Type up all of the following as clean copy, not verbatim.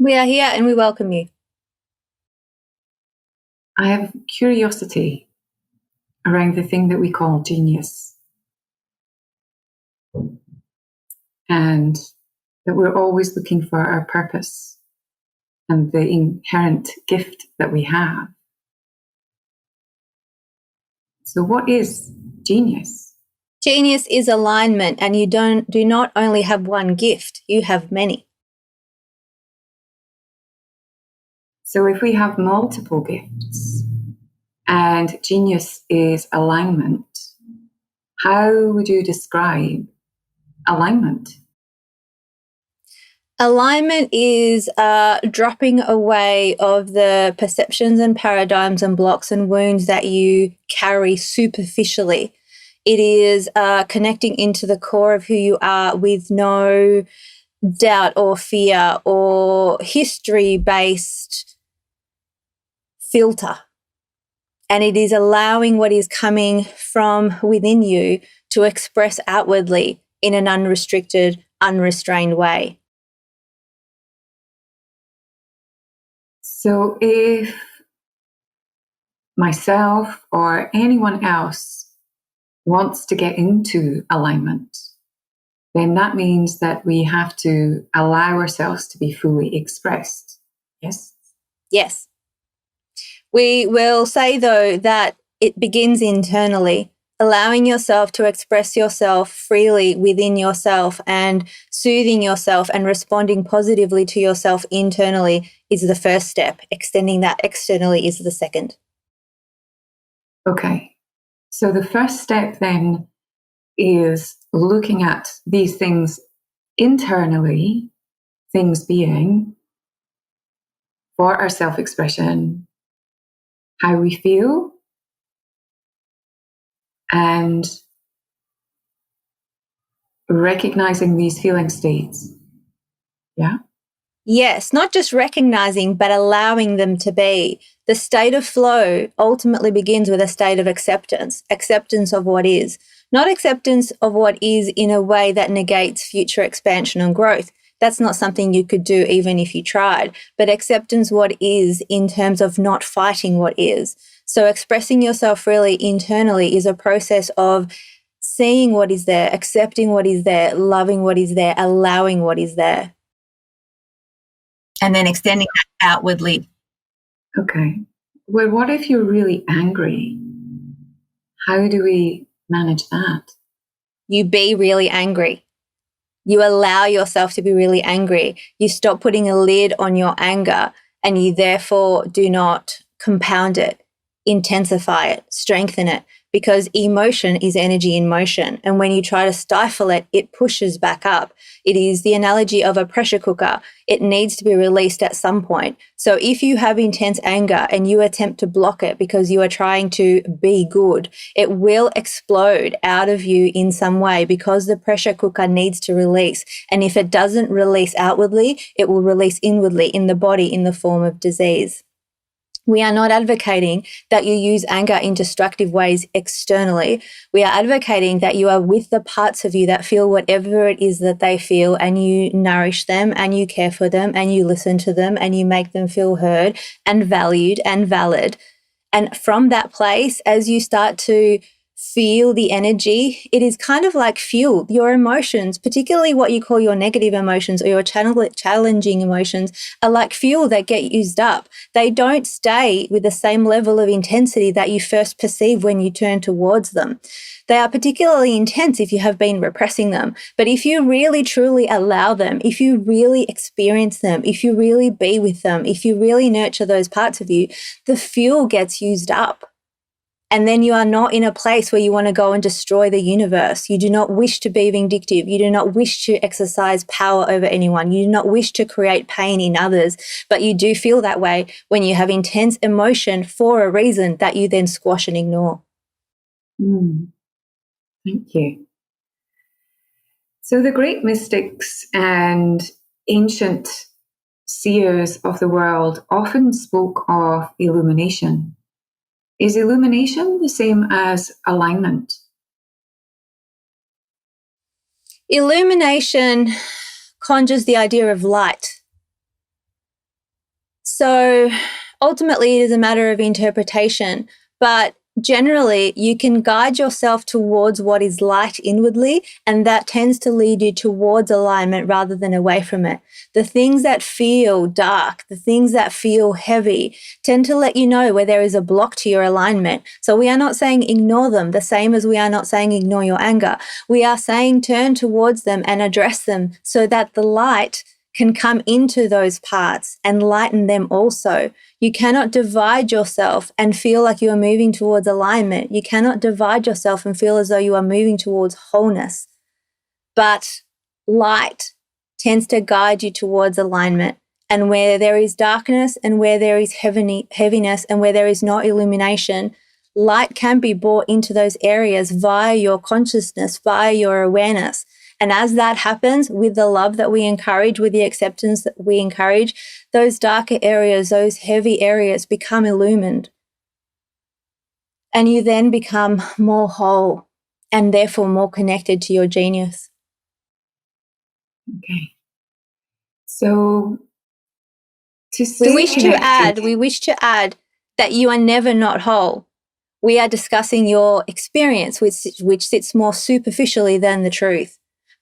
We are here and we welcome you. I have curiosity around the thing that we call genius. And that we're always looking for our purpose and the inherent gift that we have. So what is genius? Genius is alignment, and you do not only have one gift, you have many. So if we have multiple gifts and genius is alignment, how would you describe alignment? Alignment is dropping away of the perceptions and paradigms and blocks and wounds that you carry superficially. It is connecting into the core of who you are with no doubt or fear or history-based filter. And it is allowing what is coming from within you to express outwardly in an unrestricted, unrestrained way. So if myself or anyone else wants to get into alignment, then that means that we have to allow ourselves to be fully expressed. Yes? Yes. We will say, though, that it begins internally, allowing yourself to express yourself freely within yourself and soothing yourself and responding positively to yourself internally is the first step. Extending that externally is the second. Okay. So the first step then is looking at these things internally, things being for our self-expression, how we feel, and recognizing these feeling states. Yeah? Yes, not just recognizing, but allowing them to be. The state of flow ultimately begins with a state of acceptance of what is, not acceptance of what is in a way that negates future expansion and growth. That's not something you could do even if you tried, but acceptance what is in terms of not fighting what is. So expressing yourself freely internally is a process of seeing what is there, accepting what is there, loving what is there, allowing what is there. And then extending that outwardly. Okay. Well, what if you're really angry? How do we manage that? You be really angry. You allow yourself to be really angry. You stop putting a lid on your anger, and you therefore do not compound it, intensify it, strengthen it, because emotion is energy in motion. And when you try to stifle it, it pushes back up. It is the analogy of a pressure cooker. It needs to be released at some point. So if you have intense anger and you attempt to block it because you are trying to be good, it will explode out of you in some way because the pressure cooker needs to release. And if it doesn't release outwardly, it will release inwardly in the body in the form of disease. We are not advocating that you use anger in destructive ways externally. We are advocating that you are with the parts of you that feel whatever it is that they feel, and you nourish them and you care for them and you listen to them and you make them feel heard and valued and valid. And from that place, as you start to feel the energy, it is kind of like fuel. Your emotions, particularly what you call your negative emotions or your challenging emotions, are like fuel that get used up. They don't stay with the same level of intensity that you first perceive when you turn towards them. They are particularly intense if you have been repressing them. But if you really truly allow them, if you really experience them, if you really be with them, if you really nurture those parts of you, the fuel gets used up. And then you are not in a place where you want to go and destroy the universe. You do not wish to be vindictive. You do not wish to exercise power over anyone. You do not wish to create pain in others. But you do feel that way when you have intense emotion for a reason that you then squash and ignore. Thank you. So the great mystics and ancient seers of the world often spoke of illumination. Is illumination the same as alignment? Illumination conjures the idea of light. So ultimately, it is a matter of interpretation, but generally, you can guide yourself towards what is light inwardly, and that tends to lead you towards alignment rather than away from it. The things that feel dark, the things that feel heavy, tend to let you know where there is a block to your alignment. So we are not saying ignore them, the same as we are not saying ignore your anger. We are saying turn towards them and address them so that the light can come into those parts and lighten them also. You cannot divide yourself and feel like you are moving towards alignment. You cannot divide yourself and feel as though you are moving towards wholeness. But light tends to guide you towards alignment. And where there is darkness and where there is heaviness and where there is no illumination, light can be brought into those areas via your consciousness, via your awareness. And as that happens, with the love that we encourage, with the acceptance that we encourage, those darker areas, those heavy areas become illumined. And you then become more whole and therefore more connected to your genius. Okay. So we wish to add that you are never not whole. We are discussing your experience, which sits more superficially than the truth.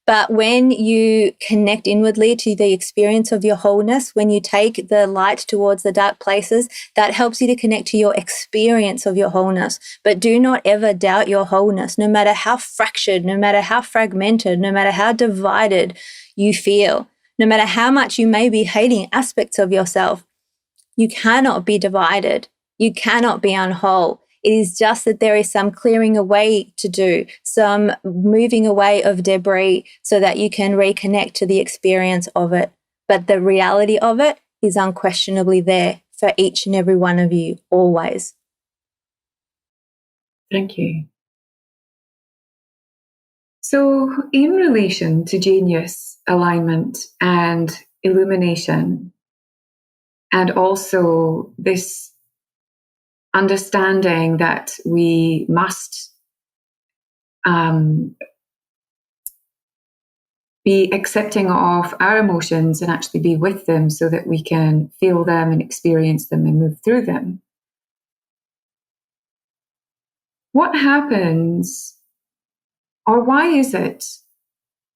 But when you connect inwardly to the experience of your wholeness, when you take the light towards the dark places, that helps you to connect to your experience of your wholeness. But do not ever doubt your wholeness, no matter how fractured, no matter how fragmented, no matter how divided you feel, no matter how much you may be hating aspects of yourself. You cannot be divided. You cannot be unwhole. It is just that there is some clearing away to do, some moving away of debris so that you can reconnect to the experience of it. But the reality of it is unquestionably there for each and every one of you, always. Thank you. So in relation to genius, alignment, and illumination, and also this understanding that we must be accepting of our emotions and actually be with them so that we can feel them and experience them and move through them. What happens, or why is it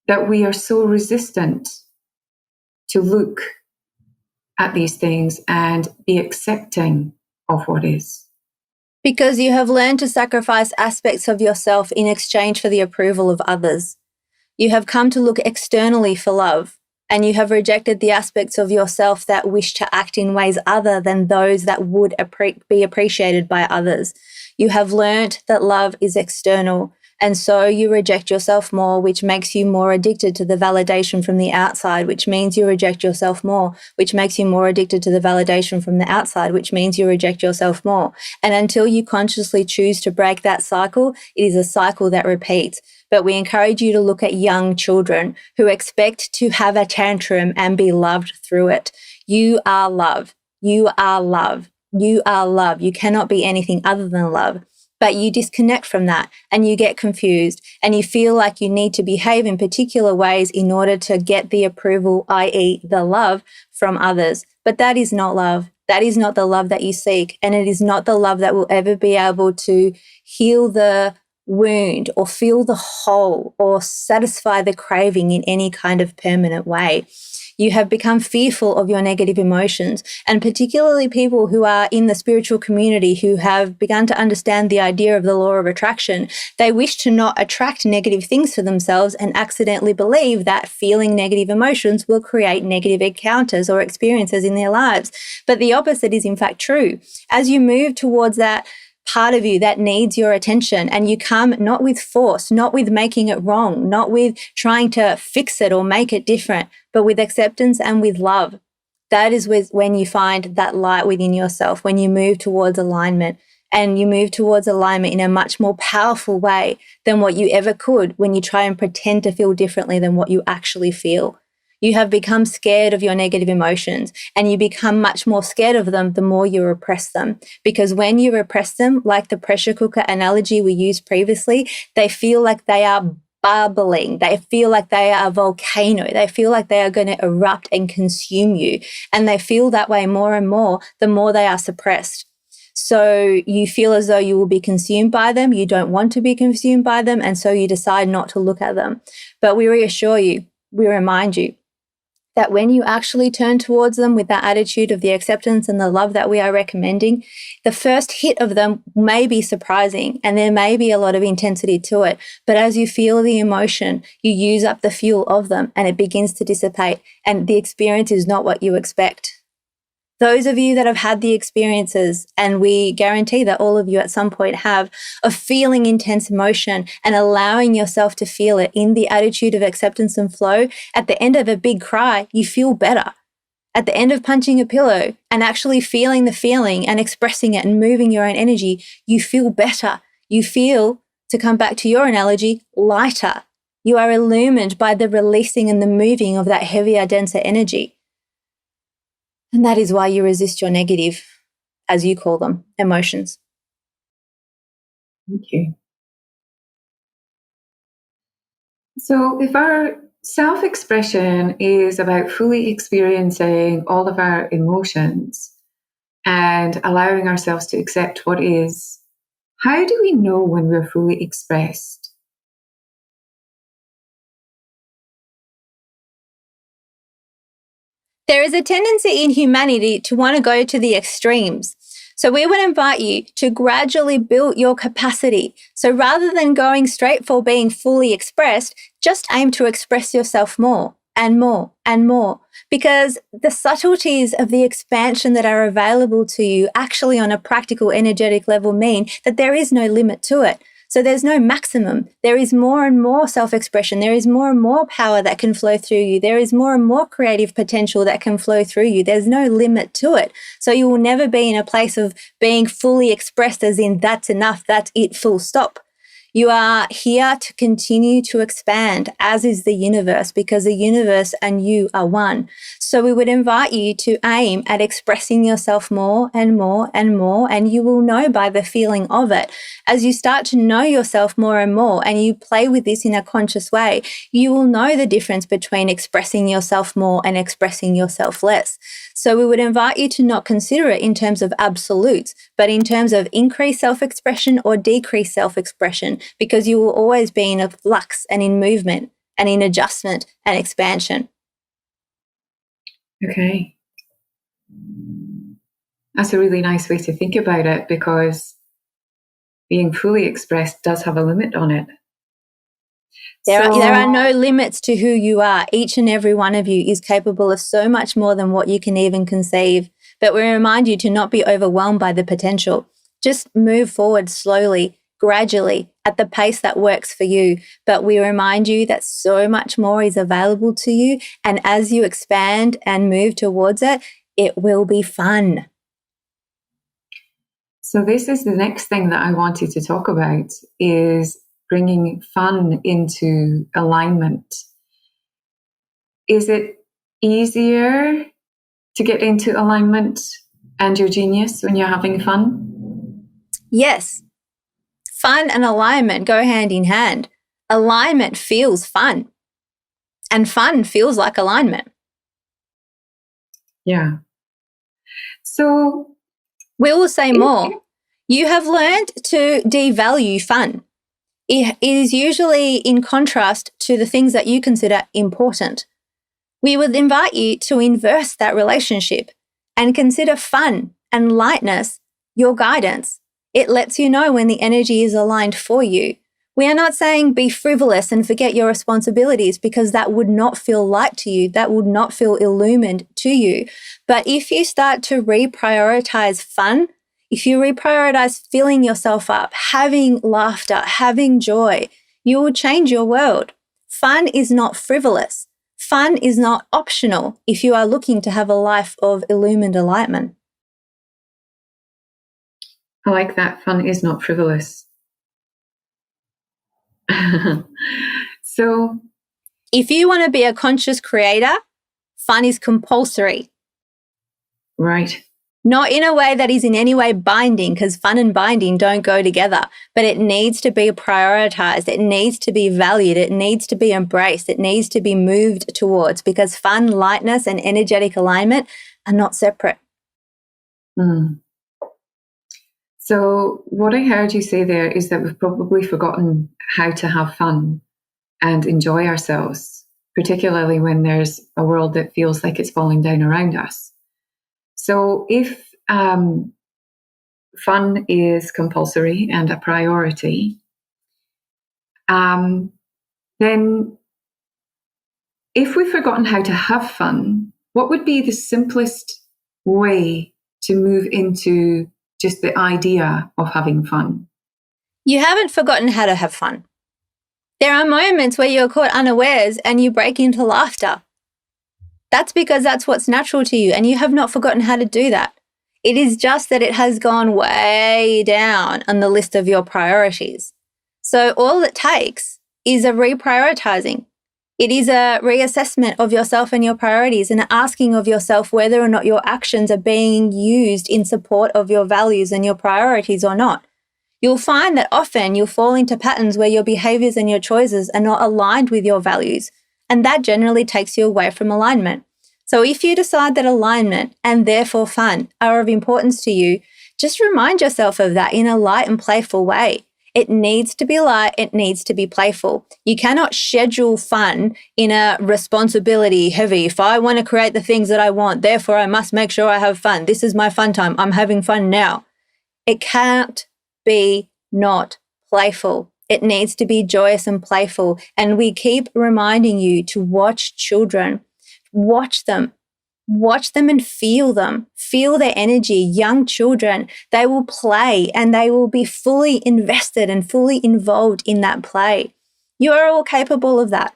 that we are so resistant to look at these things and be accepting of what is? Because you have learned to sacrifice aspects of yourself in exchange for the approval of others. You have come to look externally for love, and you have rejected the aspects of yourself that wish to act in ways other than those that would be appreciated by others. You have learned that love is external, and so you reject yourself more, which makes you more addicted to the validation from the outside, which means you reject yourself more, which makes you more addicted to the validation from the outside, which means you reject yourself more. And until you consciously choose to break that cycle, it is a cycle that repeats. But we encourage you to look at young children who expect to have a tantrum and be loved through it. You are love. You are love. You are love. You cannot be anything other than love. But you disconnect from that and you get confused and you feel like you need to behave in particular ways in order to get the approval, i.e. the love from others. But that is not love. That is not the love that you seek. And it is not the love that will ever be able to heal the wound or fill the hole or satisfy the craving in any kind of permanent way. You have become fearful of your negative emotions, and particularly people who are in the spiritual community who have begun to understand the idea of the law of attraction. They wish to not attract negative things to themselves and accidentally believe that feeling negative emotions will create negative encounters or experiences in their lives. But the opposite is in fact true. As you move towards that part of you that needs your attention, and you come not with force, not with making it wrong, not with trying to fix it or make it different, but with acceptance and with love. That is when you find that light within yourself, when you move towards alignment, and you move towards alignment in a much more powerful way than what you ever could when you try and pretend to feel differently than what you actually feel. You have become scared of your negative emotions, and you become much more scared of them the more you repress them. Because when you repress them, like the pressure cooker analogy we used previously, they feel like they are bubbling. They feel like they are a volcano. They feel like they are going to erupt and consume you. And they feel that way more and more the more they are suppressed. So you feel as though you will be consumed by them. You don't want to be consumed by them. And so you decide not to look at them. But we reassure you, we remind you that when you actually turn towards them with that attitude of the acceptance and the love that we are recommending, the first hit of them may be surprising and there may be a lot of intensity to it. But as you feel the emotion, you use up the fuel of them and it begins to dissipate, and the experience is not what you expect. Those of you that have had the experiences, and we guarantee that all of you at some point have, of feeling intense emotion and allowing yourself to feel it in the attitude of acceptance and flow, at the end of a big cry, you feel better. At the end of punching a pillow and actually feeling the feeling and expressing it and moving your own energy, you feel better. You feel, to come back to your analogy, lighter. You are illumined by the releasing and the moving of that heavier, denser energy. And that is why you resist your negative, as you call them, emotions. Thank you. So if our self-expression is about fully experiencing all of our emotions and allowing ourselves to accept what is, how do we know when we're fully expressed? There is a tendency in humanity to want to go to the extremes. So we would invite you to gradually build your capacity. So rather than going straight for being fully expressed, just aim to express yourself more and more and more, because the subtleties of the expansion that are available to you actually on a practical energetic level mean that there is no limit to it. So there's no maximum. There is more and more self-expression. There is more and more power that can flow through you. There is more and more creative potential that can flow through you. There's no limit to it. So you will never be in a place of being fully expressed as in that's enough, that's it, full stop. You are here to continue to expand, as is the universe, because the universe and you are one. So we would invite you to aim at expressing yourself more and more and more, and you will know by the feeling of it. As you start to know yourself more and more, and you play with this in a conscious way, you will know the difference between expressing yourself more and expressing yourself less. So we would invite you to not consider it in terms of absolutes, but in terms of increased self-expression or decreased self-expression, because you will always be in a flux and in movement and in adjustment and expansion. Okay. That's a really nice way to think about it, because being fully expressed does have a limit on it. There are no limits to who you are. Each and every one of you is capable of so much more than what you can even conceive. But we remind you to not be overwhelmed by the potential. Just move forward slowly, gradually, at the pace that works for you. But we remind you that so much more is available to you. And as you expand and move towards it, it will be fun. So this is the next thing that I wanted to talk about, is bringing fun into alignment. Is it easier to get into alignment and your genius when you're having fun? Yes. Fun and alignment go hand in hand. Alignment feels fun, and fun feels like alignment. Yeah. So we will say more. You have learned to devalue fun. It is usually in contrast to the things that you consider important. We would invite you to inverse that relationship and consider fun and lightness your guidance. It lets you know when the energy is aligned for you. We are not saying be frivolous and forget your responsibilities, because that would not feel light to you. That would not feel illumined to you. But if you start to reprioritize fun, if you reprioritize filling yourself up, having laughter, having joy, you will change your world. Fun is not frivolous. Fun is not optional if you are looking to have a life of illumined enlightenment. I like that. Fun is not frivolous. So if you want to be a conscious creator, fun is compulsory. Right. Not in a way that is in any way binding, because fun and binding don't go together, but it needs to be prioritized. It needs to be valued. It needs to be embraced. It needs to be moved towards, because fun, lightness, and energetic alignment are not separate. So what I heard you say there is that we've probably forgotten how to have fun and enjoy ourselves, particularly when there's a world that feels like it's falling down around us. So if fun is compulsory and a priority, then if we've forgotten how to have fun, what would be the simplest way to move into just the idea of having fun? You haven't forgotten how to have fun. There are moments where you're caught unawares and you break into laughter. That's because that's what's natural to you, and you have not forgotten how to do that. It is just that it has gone way down on the list of your priorities. So all it takes is a reprioritizing. It is a reassessment of yourself and your priorities, and asking of yourself whether or not your actions are being used in support of your values and your priorities or not. You'll find that often you'll fall into patterns where your behaviors and your choices are not aligned with your values, and that generally takes you away from alignment. So if you decide that alignment and therefore fun are of importance to you, just remind yourself of that in a light and playful way. It needs to be light, it needs to be playful. You cannot schedule fun in a responsibility heavy. If I want to create the things that I want, therefore I must make sure I have fun. This is my fun time. I'm having fun now. It can't be not playful. It needs to be joyous and playful. And we keep reminding you to watch children. Watch them and feel them. Feel their energy. Young children, they will play and they will be fully invested and fully involved in that play. You are all capable of that.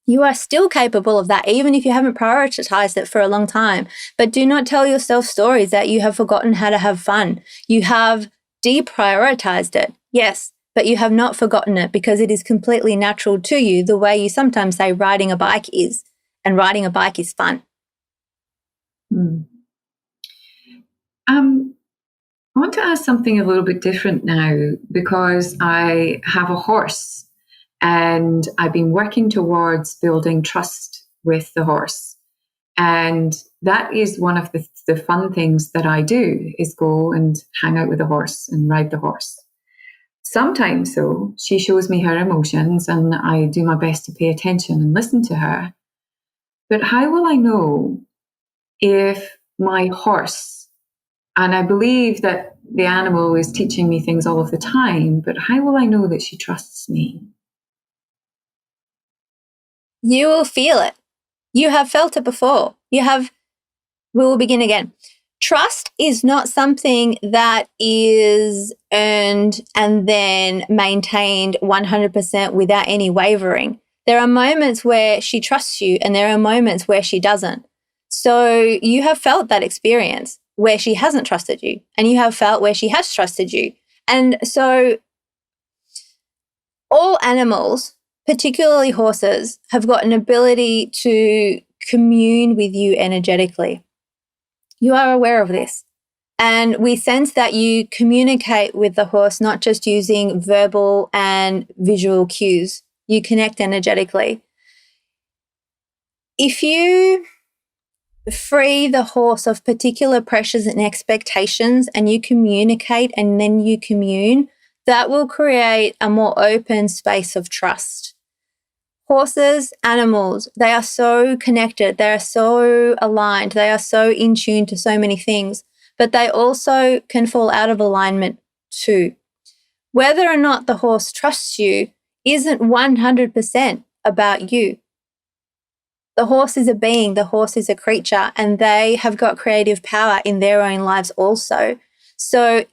You are still capable of that, even if you haven't prioritized it for a long time. But do not tell yourself stories that you have forgotten how to have fun. You have deprioritized it, yes, but you have not forgotten it, because it is completely natural to you, the way you sometimes say riding a bike is, and riding a bike is fun. I want to ask something a little bit different now, because I have a horse and I've been working towards building trust with the horse. And that is one of the fun things that I do, is go and hang out with the horse and ride the horse. Sometimes, though, she shows me her emotions and I do my best to pay attention and listen to her. But how will I know if my horse, and I believe that the animal is teaching me things all of the time, but how will I know that she trusts me? You will feel it. You have felt it before. We will begin again. Trust is not something that is earned and then maintained 100% without any wavering. There are moments where she trusts you and there are moments where she doesn't. So you have felt that experience where she hasn't trusted you, and you have felt where she has trusted you. And so all animals, particularly horses, have got an ability to commune with you energetically. You are aware of this. And we sense that you communicate with the horse, not just using verbal and visual cues. You connect energetically. If you free the horse of particular pressures and expectations and you communicate and then you commune, that will create a more open space of trust. Horses, animals, they are so connected, they are so aligned, they are so in tune to so many things, but they also can fall out of alignment too. Whether or not the horse trusts you isn't 100% about you. The horse is a being, the horse is a creature, and they have got creative power in their own lives also. So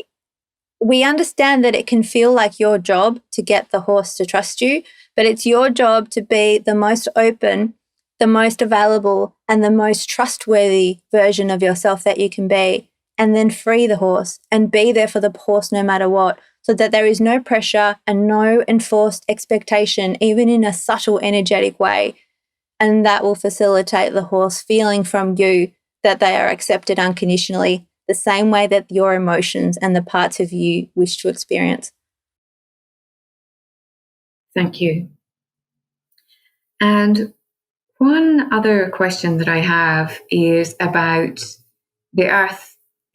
we understand that it can feel like your job to get the horse to trust you, but it's your job to be the most open, the most available, and the most trustworthy version of yourself that you can be, and then free the horse and be there for the horse no matter what, so that there is no pressure and no enforced expectation, even in a subtle energetic way. And that will facilitate the horse feeling from you that they are accepted unconditionally, the same way that your emotions and the parts of you wish to experience. Thank you. And one other question that I have is about the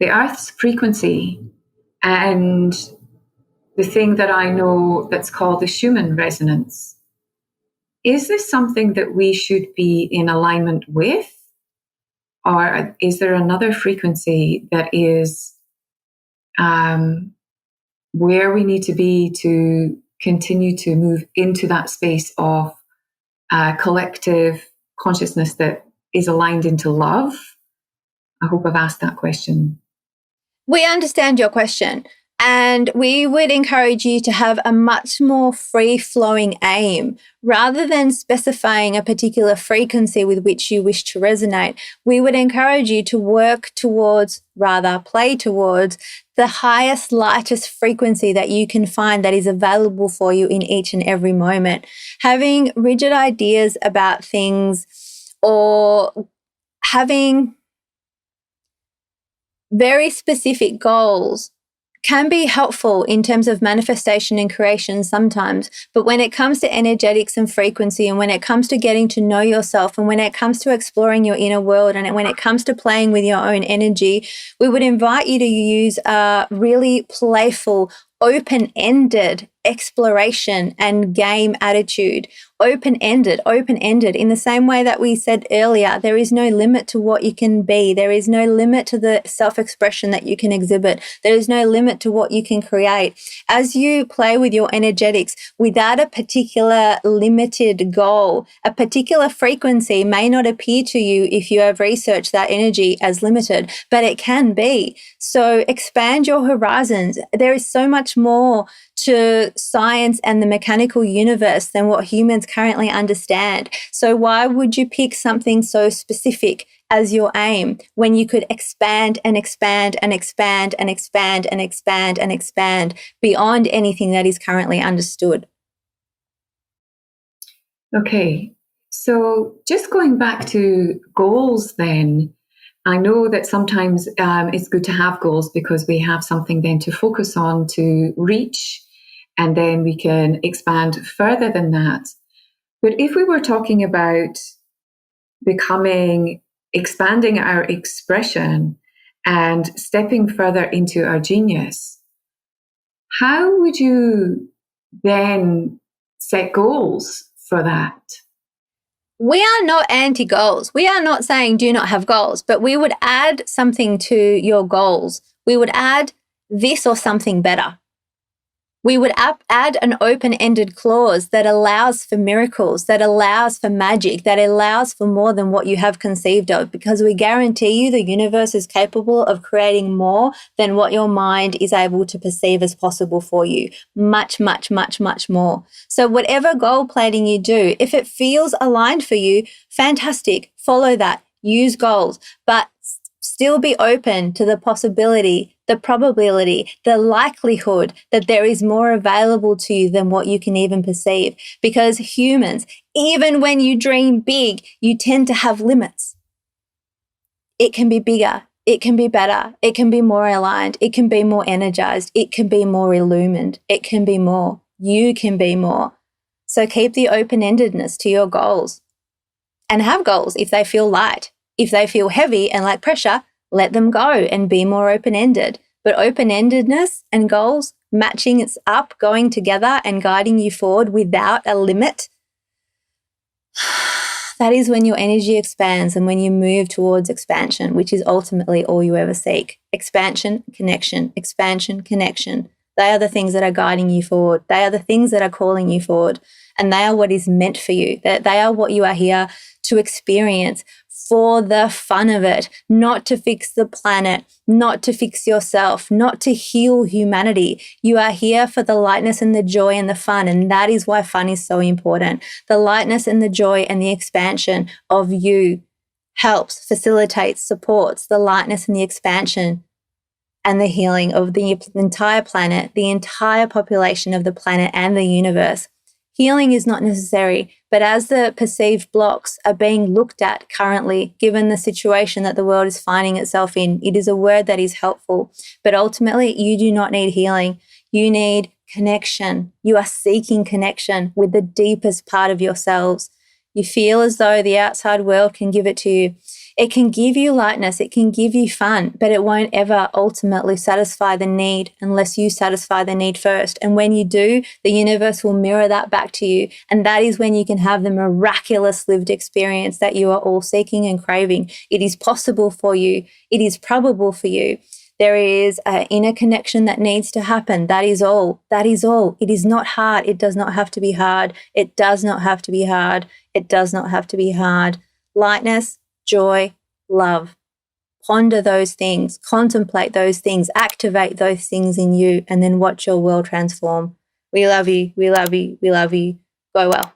Earth's frequency, and the thing that I know that's called the Schumann resonance. Is this something that we should be in alignment with? Or is there another frequency that is where we need to be to continue to move into that space of collective consciousness that is aligned into love? I hope I've asked that question. We understand your question, and we would encourage you to have a much more free-flowing aim. Rather than specifying a particular frequency with which you wish to resonate, we would encourage you to work towards, rather play towards, the highest, lightest frequency that you can find that is available for you in each and every moment. Having rigid ideas about things or having very specific goals can be helpful in terms of manifestation and creation sometimes. But when it comes to energetics and frequency, and when it comes to getting to know yourself, and when it comes to exploring your inner world, and when it comes to playing with your own energy, we would invite you to use a really playful, open-ended exploration and game attitude. Open-ended in the same way that we said earlier, there is no limit to what you can be. There is no limit to the self-expression that you can exhibit. There is no limit to what you can create. As you play with your energetics without a particular limited goal, a particular frequency may not appear to you if you have researched that energy as limited, but it can be. So expand your horizons. There is so much more to science and the mechanical universe than what humans currently understand. So why would you pick something so specific as your aim when you could expand and expand and expand and expand and expand and expand beyond anything that is currently understood? Okay, so just going back to goals then, I know that sometimes it's good to have goals because we have something then to focus on to reach, and then we can expand further than that. But if we were talking about expanding our expression and stepping further into our genius, how would you then set goals for that? We are not anti-goals. We are not saying do not have goals, but we would add something to your goals. We would add this or something better. We would add an open-ended clause that allows for miracles, that allows for magic, that allows for more than what you have conceived of, because we guarantee you the universe is capable of creating more than what your mind is able to perceive as possible for you. Much, much, much, much more. So whatever goal planning you do, if it feels aligned for you, fantastic. Follow that. Use goals, but still be open to the possibility, the probability, the likelihood that there is more available to you than what you can even perceive. Because humans, even when you dream big, you tend to have limits. It can be bigger. It can be better. It can be more aligned. It can be more energized. It can be more illumined. It can be more. You can be more. So keep the open-endedness to your goals, and have goals if they feel light. If they feel heavy and like pressure, let them go and be more open-ended. But open-endedness and goals, matching it up, going together and guiding you forward without a limit, that is when your energy expands and when you move towards expansion, which is ultimately all you ever seek. Expansion, connection, expansion, connection. They are the things that are guiding you forward. They are the things that are calling you forward. And they are what is meant for you. They are what you are here to experience for the fun of it, not to fix the planet, not to fix yourself, not to heal humanity. You are here for the lightness and the joy and the fun. And that is why fun is so important. The lightness and the joy and the expansion of you helps, facilitates, supports the lightness and the expansion and the healing of the entire planet, the entire population of the planet and the universe. Healing is not necessary, but as the perceived blocks are being looked at currently, given the situation that the world is finding itself in, it is a word that is helpful. But ultimately, you do not need healing. You need connection. You are seeking connection with the deepest part of yourselves. You feel as though the outside world can give it to you. It can give you lightness, it can give you fun, but it won't ever ultimately satisfy the need unless you satisfy the need first. And when you do, the universe will mirror that back to you. And that is when you can have the miraculous lived experience that you are all seeking and craving. It is possible for you. It is probable for you. There is an inner connection that needs to happen. That is all. That is all. It is not hard. It does not have to be hard. It does not have to be hard. It does not have to be hard. Lightness, joy, love. Ponder those things, contemplate those things, activate those things in you, and then watch your world transform. We love you. We love you. We love you. Go well.